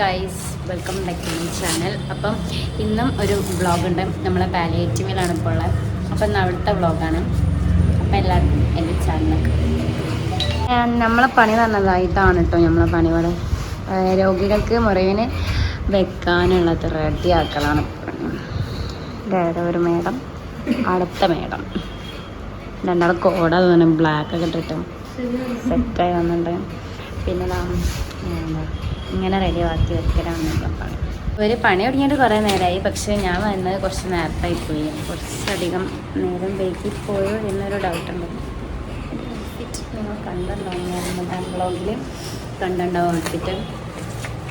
Guys, welcome back to my channel. അപ്പം ഇന്നും ഒരു വ്ളോഗുണ്ട്. നമ്മളെ പാലിയേറ്റീവിലാണ് ഇപ്പോൾ ഉള്ളത്. അപ്പം ഇന്ന് അവിടുത്തെ വ്ളോഗാണ്. അപ്പം എല്ലാവർക്കും എൻ്റെ ചാനലൊക്കെ നമ്മളെ പണി പറഞ്ഞതാണ്. ഇതാണ് കേട്ടോ നമ്മളെ പണി. പോലെ രോഗികൾക്ക് മുറിവിന് വെക്കാനുള്ളത് റെഡിയാക്കലാണ് വേറെ ഒരു മേഡം, അടുത്ത മേഡം രണ്ടാളും കോട തോന്നും ബ്ലാക്കൊക്കെ ഇട്ടിട്ട് സെറ്റായി വന്നിട്ടുണ്ട്. പിന്നെ ഇങ്ങനെ റെഡിയാക്കി വെക്കലാണ് പണി. ഒരു പണി തുടങ്ങിയിട്ട് കുറേ നേരമായി. പക്ഷേ ഞാൻ വന്നത് കുറച്ച് നേരത്തായി പോയി. കുറച്ചധികം നേരം വൈകിപ്പോയോ എന്നൊരു ഡൗട്ടുണ്ട്. നിങ്ങൾ കണ്ടിട്ടുണ്ടാവും, ബ്ലോഗിൽ കണ്ടിട്ടുണ്ടാവും ഔട്ട്ഫിറ്റ്.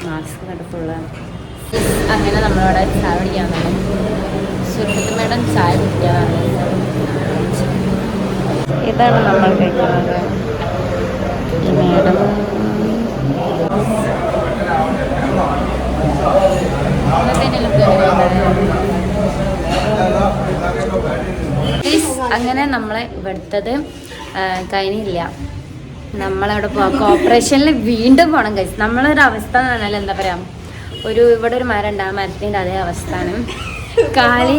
മാസ്ക് കടുപ്പുള്ള. അങ്ങനെ നമ്മളവിടെ ചായ കുടിക്കാൻ വന്നു. സുഹൃത്ത് മേഡം ചായ കുടിക്കാനാണ്. ഇതാണ് നമ്മൾ കഴിക്കുന്നത്. ഈ മേഡം അങ്ങനെ നമ്മളെ ഇവിടുത്തത് കഴിഞ്ഞില്ല. നമ്മളവിടെ പോവാം. കോർപ്പറേഷനിൽ വീണ്ടും പോകണം കഴിച്ച്. നമ്മളൊരു അവസ്ഥ എന്ന് പറഞ്ഞാൽ എന്താ പറയുക, ഇവിടെ ഒരു മരം ഉണ്ട്, ആ മരത്തിൻ്റെ അതേ അവസ്ഥാനം. കാലി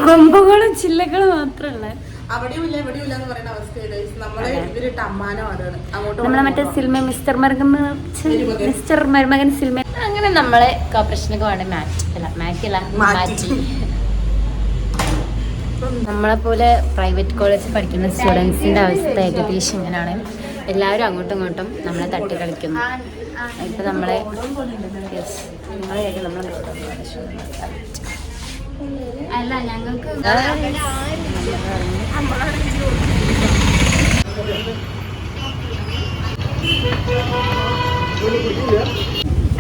കൊമ്പുകളും ചില്ലകളും മാത്രമല്ല. നമ്മളെ മറ്റേ സിൽമ മിസ്റ്റർ മരുമകൻ സിൽമ. അങ്ങനെ നമ്മളെ കോർപ്പറേഷനൊക്കെ വേണ്ട മാറ്റി. നമ്മളെ പോലെ പ്രൈവറ്റ് കോളേജിൽ പഠിക്കുന്ന സ്റ്റുഡൻസിൻ്റെ അവസ്ഥ ഏകദേശം ഇങ്ങനെയാണ്. എല്ലാവരും അങ്ങോട്ടും ഇങ്ങോട്ടും നമ്മളെ തട്ടി കളിക്കുന്നു. ഇപ്പം നമ്മളെ അല്ല ഞങ്ങൾക്ക്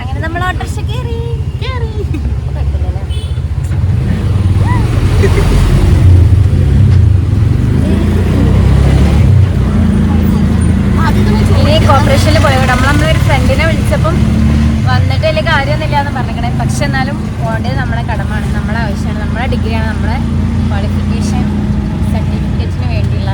അങ്ങനെ നമ്മൾ ഓട്ടോറിക്ഷ കയറി. ഇനി കോർപ്പറേഷനിൽ പോയോട്ടെ. നമ്മളൊരു ഫ്രണ്ടിനെ വിളിച്ചപ്പം വന്നിട്ട് വലിയ കാര്യമൊന്നുമില്ല എന്ന് പറഞ്ഞിരിക്കണേ. പക്ഷെ എന്നാലും പോകേണ്ടത് നമ്മളെ കടമാണ്, നമ്മളെ ആവശ്യമാണ്, നമ്മളെ ഡിഗ്രിയാണ്, നമ്മളെ ക്വാളിഫിക്കേഷൻ സർട്ടിഫിക്കറ്റിന് വേണ്ടിയുള്ള.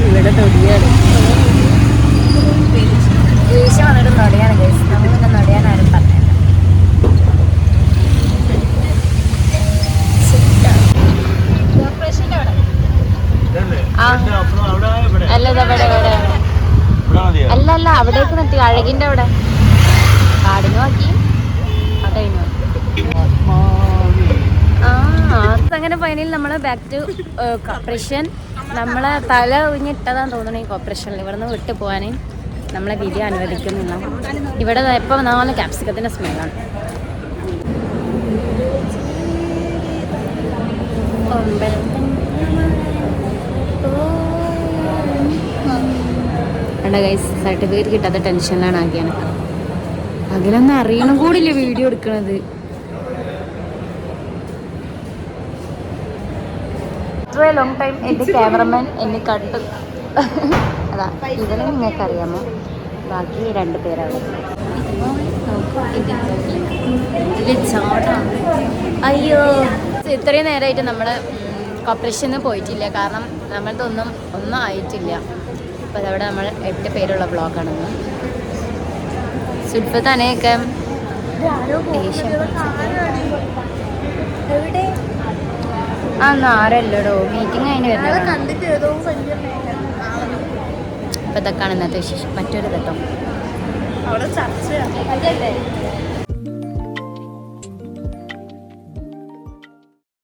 ഇവിടെ തൊടിയാണ്, ദേഷ്യം വന്നിട്ട് നൊടിയാണ് ഗൈസ്. നമുക്ക് നൊടിയാൻ ആരും പറഞ്ഞില്ല. അല്ല അവിടേക്ക് നിർത്തി, അഴകിന്റെ അവിടെ കാടിന് നോക്കി അങ്ങനെ ഫൈനലി നമ്മള് ബാക്ക് ടു കോർപ്പറേഷൻ. നമ്മളെ തല ഉഞ്ഞിട്ടതാന്ന് തോന്നണ ഈ കോർപ്പറേഷനിൽ. ഇവിടെ നിന്ന് വിട്ടു പോകാൻ നമ്മളെ വിധി അനുവദിക്കുന്നില്ല. ഇവിടെ ഇപ്പം 4 ക്യാപ്സിക്കത്തിൻ്റെ സ്മെല്ലാണ്. ഗൈസ്, സർട്ടിഫിക്കറ്റ് കിട്ടാത്ത ടെൻഷനിലാണ് ആക്കിയാണ്. അതിലൊന്നും അറിയണം കൂടില്ല വീഡിയോ എടുക്കണത്. ഇത്ര ലോങ് ടൈം എൻ്റെ ക്യാമറമാൻ എന്നെ കണ്ടു. അതാ ഇതിനെ നിങ്ങൾക്കറിയാമോ, ബാക്കി 2 പേരാണ്. അയ്യോ, ഇത്രയും നേരമായിട്ട് നമ്മൾ കോർപ്പറേഷനിൽ പോയിട്ടില്ല. കാരണം നമ്മളതൊന്നും ആയിട്ടില്ല. അപ്പോൾ അതവിടെ നമ്മൾ 8 പേരുള്ള ബ്ലോഗാണെന്ന്. സുൽഫത്താനെയൊക്കെ ആരല്ലടോ മീറ്റിംഗ് അതിന് വരുന്നത്. അപ്പോൾ ഇതൊക്കെയാണ് ഇന്നത്തെ വിശേഷം. മറ്റൊരു കേട്ടോ